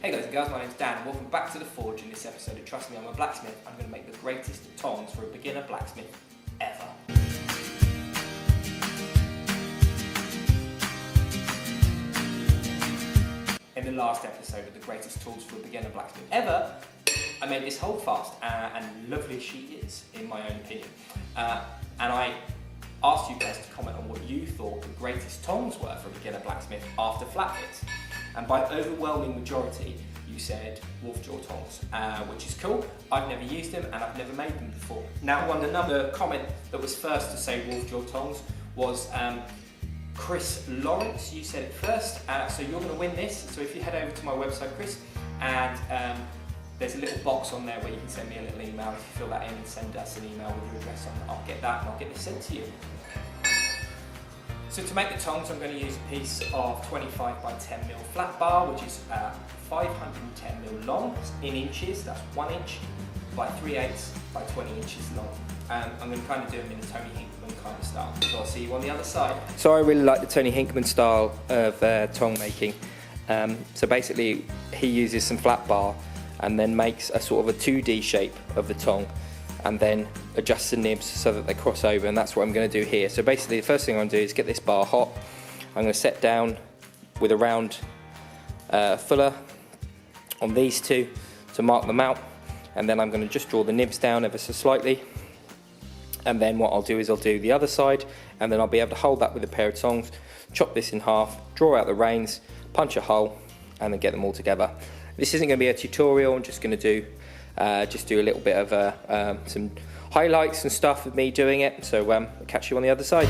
Hey guys and girls, my name's Dan and welcome back to The Forge. In this episode of Trust Me, I'm a Blacksmith. I'm going to make the greatest tongs for a beginner blacksmith ever. In the last episode of the greatest tools for a beginner blacksmith ever, I made this holdfast, and lovely she is, in my own opinion. And I asked you guys to comment on what you thought the greatest tongs were for a beginner blacksmith after flat bits. And by overwhelming majority, you said Wolf Jaw Tongs, which is cool. I've never used them and I've never made them before. Now, another comment that was first to say Wolf Jaw Tongs was Chris Lawrence. You said it first, so you're going to win this. So if you head over to my website, Chris, and there's a little box on there where you can send me a little email. If you fill that in and send us an email with your address on, I'll get that and I'll get this sent to you. So to make the tongs, I'm going to use a piece of 25 by 10 mil flat bar, which is 510 mil long in inches. That's 1 inch by 3/8 by 20 inches long. I'm going to kind of do them in a Tony Hinkman kind of style. So I'll see you on the other side. So I really like the Tony Hinkman style of tong making. So basically, he uses some flat bar and then makes a sort of a 2D shape of the tong, and then adjust the nibs so that they cross over, and that's what I'm going to do here. So basically the first thing I'm going to do is get this bar hot. I'm going to set down with a round fuller on these two to mark them out, and then I'm going to just draw the nibs down ever so slightly, and then what I'll do is I'll do the other side, and then I'll be able to hold that with a pair of tongs, chop this in half, draw out the reins, punch a hole, and then get them all together. This isn't going to be a tutorial. I'm just going to do a little bit of some highlights and stuff of me doing it, so I'll catch you on the other side.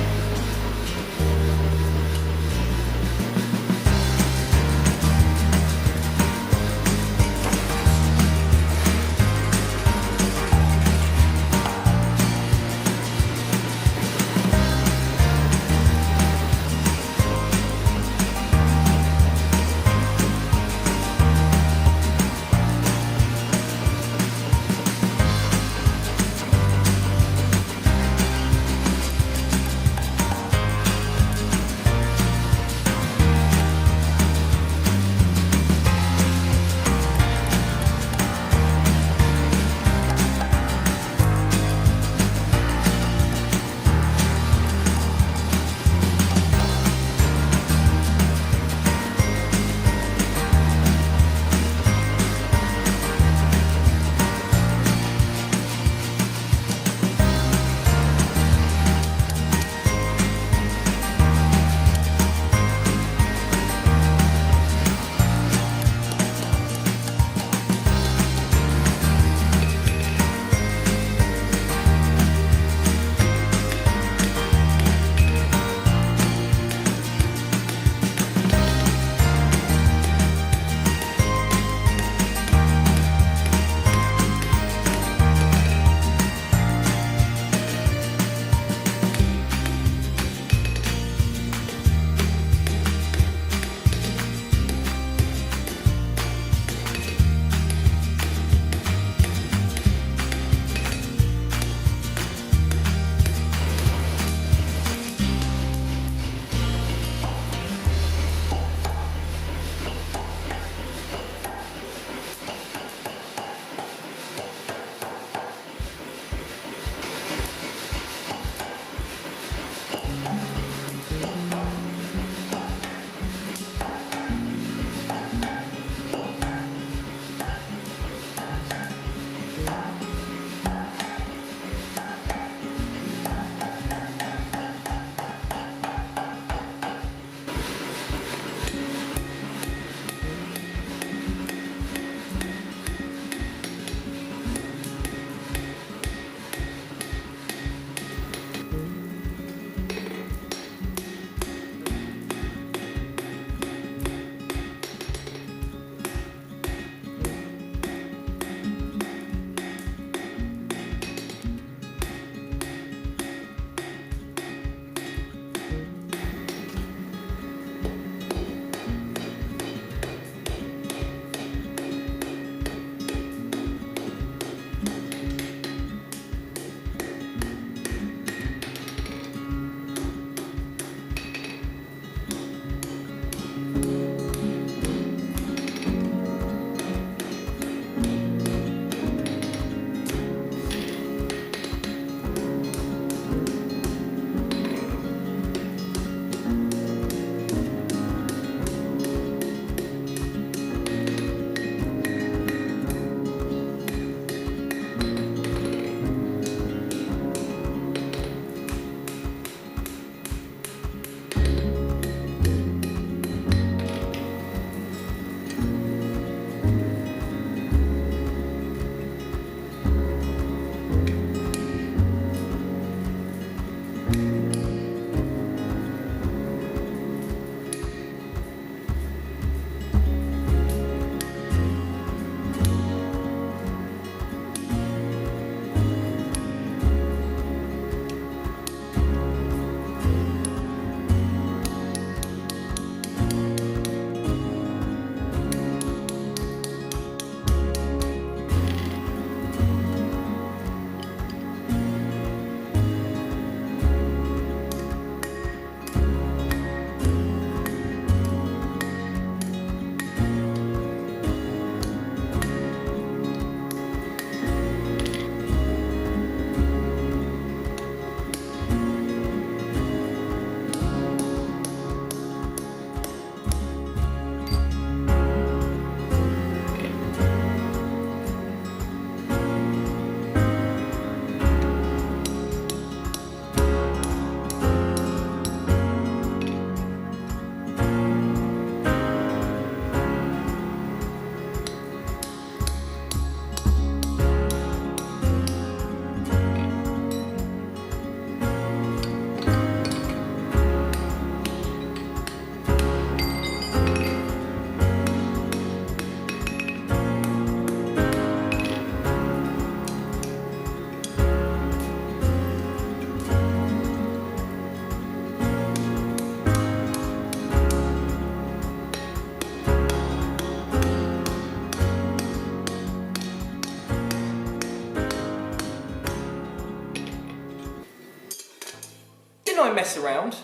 mess around,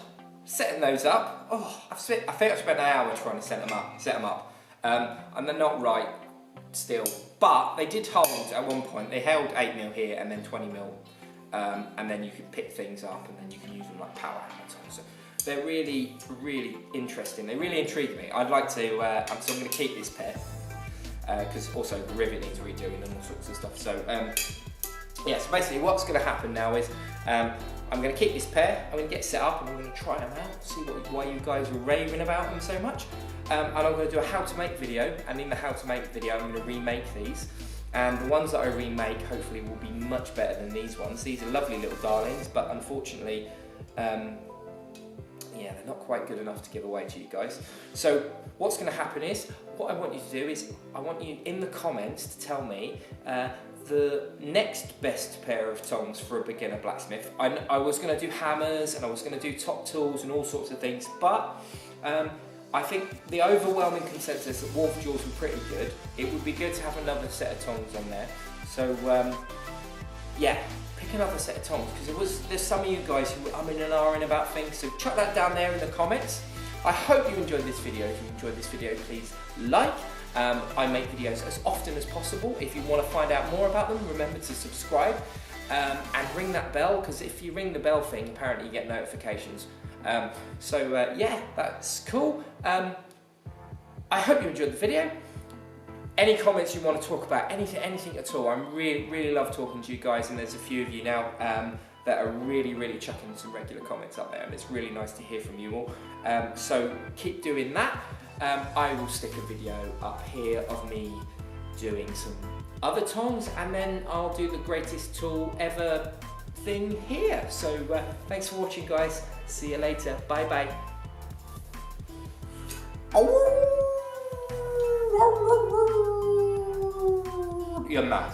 setting those up. Oh, I think I've spent an hour trying to set them up. And they're not right still, but they did hold at one point. They held 8mm here and then 20mm, and then you could pick things up and then you can use them like power hammers. So they're really, really interesting. They really intrigue me. I'd like to, so I'm going to keep this pair, because also the rivet needs redoing and all sorts of stuff. So yeah, so basically what's going to happen now is I'm going to keep this pair, I'm going to get set up and I'm going to try them out, see why you guys were raving about them so much. And I'm going to do a how to make video, and in the how to make video I'm going to remake these. And the ones that I remake hopefully will be much better than these ones. These are lovely little darlings, but unfortunately, yeah, they're not quite good enough to give away to you guys. So what's going to happen is, what I want you to do is, I want you in the comments to tell me the next best pair of tongs for a beginner blacksmith. I was going to do hammers and I was going to do top tools and all sorts of things, but I think the overwhelming consensus that Wolf Jaws were pretty good. It would be good to have another set of tongs on there. So yeah, pick another set of tongs, because there's some of you guys who were umming and ahhing about things, so chuck that down there in the comments. I hope you enjoyed this video. If you enjoyed this video, please like. I make videos as often as possible. If you want to find out more about them, remember to subscribe and ring that bell, because if you ring the bell thing, apparently you get notifications. Yeah, that's cool. I hope you enjoyed the video. Any comments you want to talk about, anything at all, I really love talking to you guys, and there's a few of you now that are really chucking some regular comments up there, and it's really nice to hear from you all. So keep doing that. I will stick a video up here of me doing some other tongs, and then I'll do the greatest tool ever thing here. So thanks for watching, guys. See you later. Bye bye. You're mad.